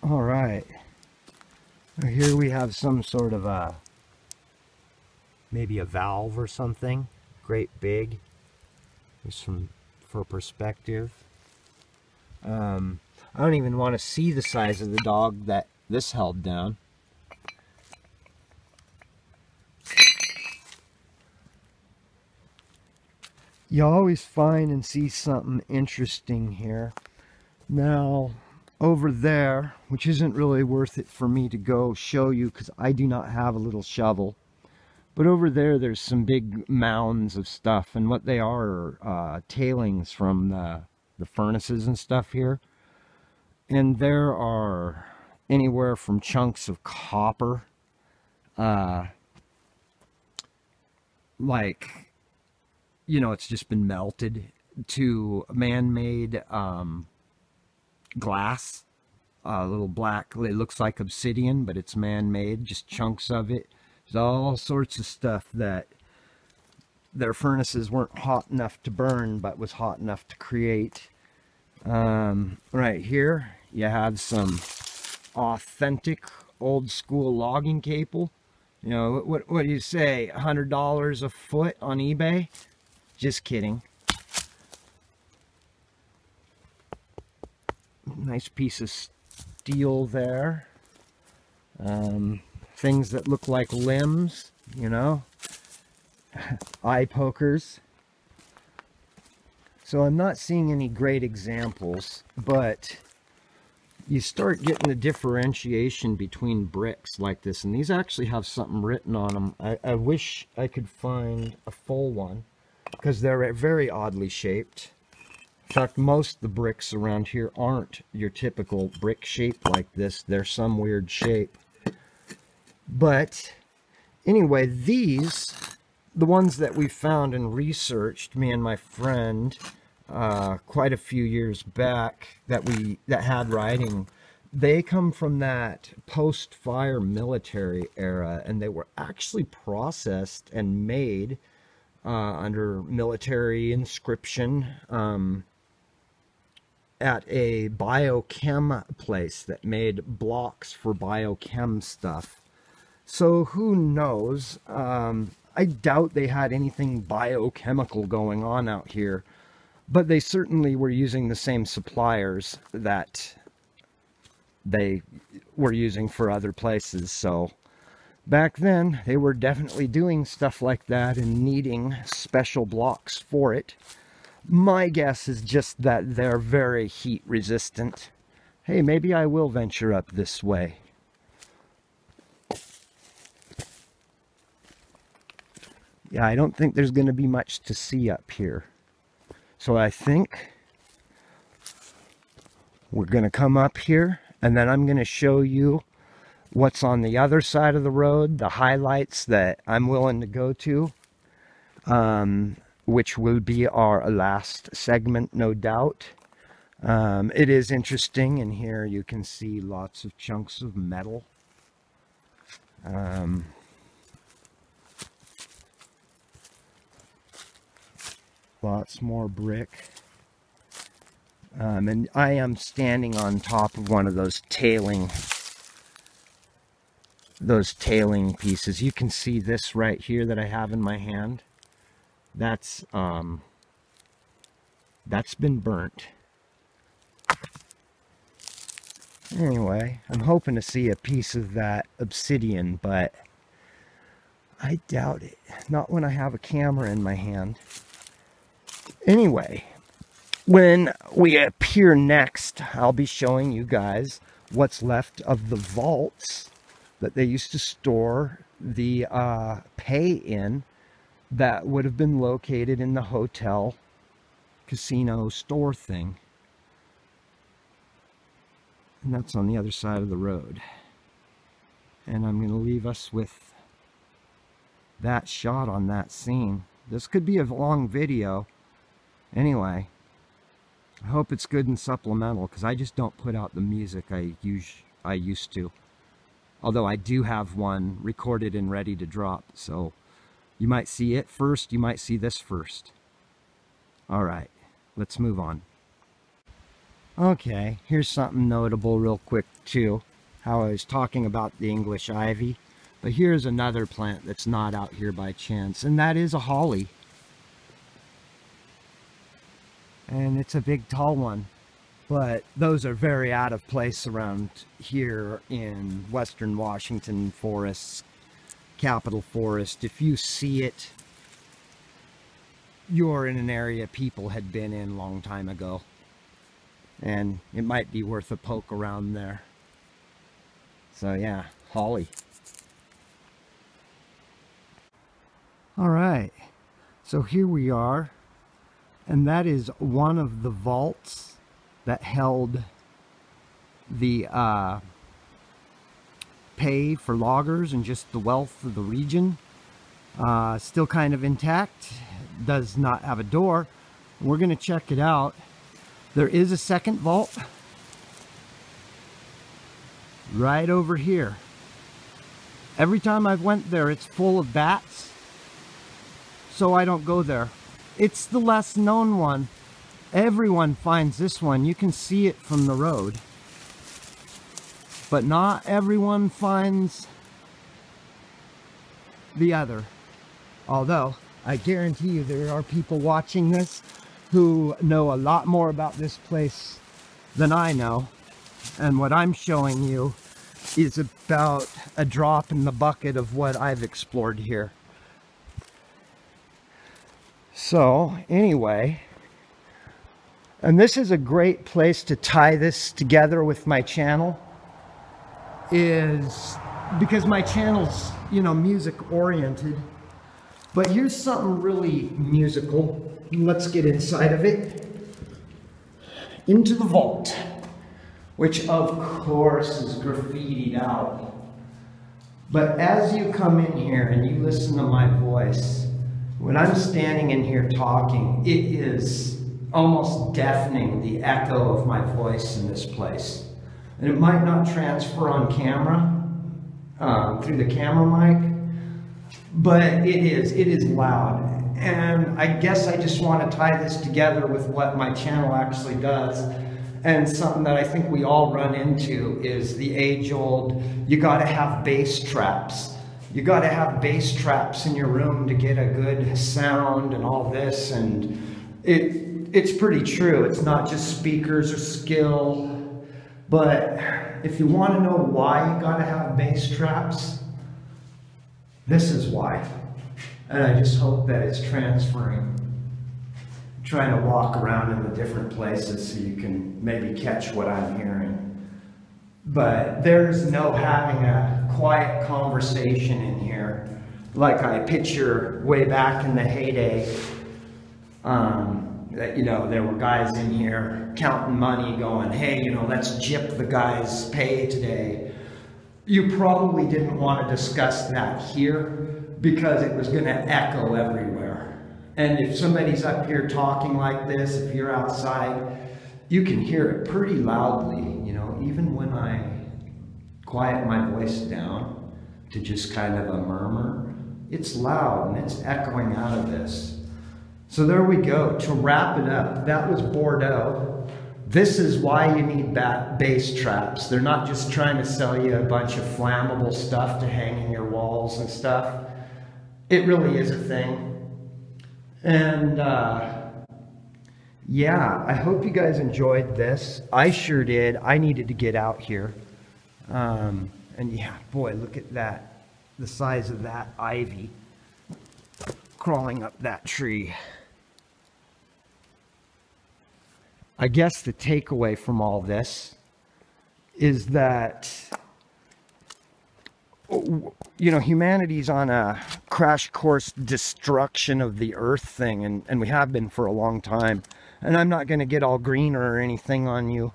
All right, here we have some sort of a, maybe a valve or something, great big, just for perspective. I don't even want to see the size of the dog that this held down. You always find and see something interesting here. Now, over there, which isn't really worth it for me to go show you because I do not have a little shovel, but over there there's some big mounds of stuff, and what they are tailings from the furnaces and stuff here. And there are anywhere from chunks of copper, like, you know, it's just been melted, to man-made glass, a little black, it looks like obsidian, but it's man-made, just chunks of it. There's all sorts of stuff that their furnaces weren't hot enough to burn, but was hot enough to create. Right here, you have some authentic old school logging cable. You know, what do you say, $100 a foot on eBay? Just kidding. Nice piece of steel there. Things that look like limbs, you know. Eye pokers. So I'm not seeing any great examples, but you start getting the differentiation between bricks like this, and these actually have something written on them. I wish I could find a full one, because they're very oddly shaped. In fact, most of the bricks around here aren't your typical brick shape like this. They're some weird shape. But anyway, these, the ones that we found and researched, me and my friend, quite a few years back, that had writing, they come from that post-fire military era, and they were actually processed and made under military inscription at a biochem place that made blocks for biochem stuff. So who knows? I doubt they had anything biochemical going on out here, but they certainly were using the same suppliers that they were using for other places. So back then, they were definitely doing stuff like that and needing special blocks for it. My guess is just that they're very heat resistant. Hey, maybe I will venture up this way. Yeah, I don't think there's going to be much to see up here. So I think we're going to come up here, and then I'm going to show you what's on the other side of the road, the highlights that I'm willing to go to, which will be our last segment, no doubt. It is interesting, and here you can see lots of chunks of metal. Lots more brick. And I am standing on top of one of those tailing pieces. You can see this right here that I have in my hand. That's been burnt. Anyway, I'm hoping to see a piece of that obsidian, but I doubt it. Not when I have a camera in my hand. Anyway, when we appear next, I'll be showing you guys what's left of the vaults that they used to store the pay in, that would have been located in the hotel casino store thing. And that's on the other side of the road. And I'm going to leave us with that shot on that scene. This could be a long video. Anyway, I hope it's good and supplemental, because I just don't put out the music I used to. Although I do have one recorded and ready to drop, so you might see it first, you might see this first. Alright, let's move on. Okay, here's something notable real quick too. How I was talking about the English ivy. But here's another plant that's not out here by chance, and that is a holly. And it's a big tall one. But those are very out of place around here in Western Washington forests, Capitol Forest. If you see it, you're in an area people had been in a long time ago. And it might be worth a poke around there. So yeah, holly. All right, so here we are, and that is one of the vaults that held the pay for loggers and just the wealth of the region. Still kind of intact, does not have a door. We're going to check it out. There is a second vault right over here. Every time I've went there, it's full of bats, so I don't go there. It's the less known one. Everyone finds this one. You can see it from the road. But not everyone finds the other. Although, I guarantee you there are people watching this who know a lot more about this place than I know. And what I'm showing you is about a drop in the bucket of what I've explored here. So, anyway, and this is a great place to tie this together with my channel, is because my channel's, you know, music oriented. But here's something really musical. Let's get inside of it. Into the vault, which of course is graffitied out. But as you come in here and you listen to my voice, when I'm standing in here talking, it is almost deafening, the echo of my voice in this place. And it might not transfer on camera, through the camera mic, but it is loud. And I guess I just want to tie this together with what my channel actually does. And something that I think we all run into is the age-old, you got to have bass traps. You got to have bass traps in your room to get a good sound and all this. And it's pretty true. It's not just speakers or skill. But if you want to know why you got to have bass traps, this is why. And I just hope that it's transferring. I'm trying to walk around in the different places so you can maybe catch what I'm hearing. But there's no having a quiet conversation in here like I picture way back in the heyday. That, you know, there were guys in here counting money going, hey, you know, let's gyp the guy's pay today. You probably didn't want to discuss that here because it was going to echo everywhere. And if somebody's up here talking like this, if you're outside, you can hear it pretty loudly, you know, even when I quiet my voice down to just kind of a murmur, it's loud and it's echoing out of this. So there we go. To wrap it up, that was Bordeaux. This is why you need bass traps. They're not just trying to sell you a bunch of flammable stuff to hang in your walls and stuff. It really is a thing. And yeah, I hope you guys enjoyed this. I sure did. I needed to get out here. And yeah, boy, look at that. The size of that ivy crawling up that tree. I guess the takeaway from all this is that, you know, humanity's on a crash course destruction of the earth thing, and we have been for a long time. And I'm not going to get all green or anything on you,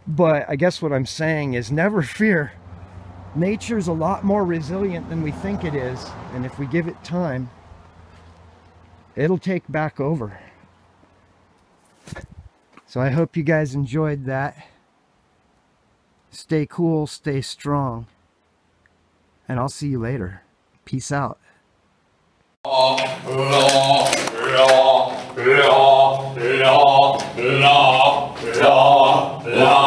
but I guess what I'm saying is never fear. Nature's a lot more resilient than we think it is, and if we give it time, it'll take back over. So I hope you guys enjoyed that. Stay cool, stay strong, and I'll see you later. Peace out. La la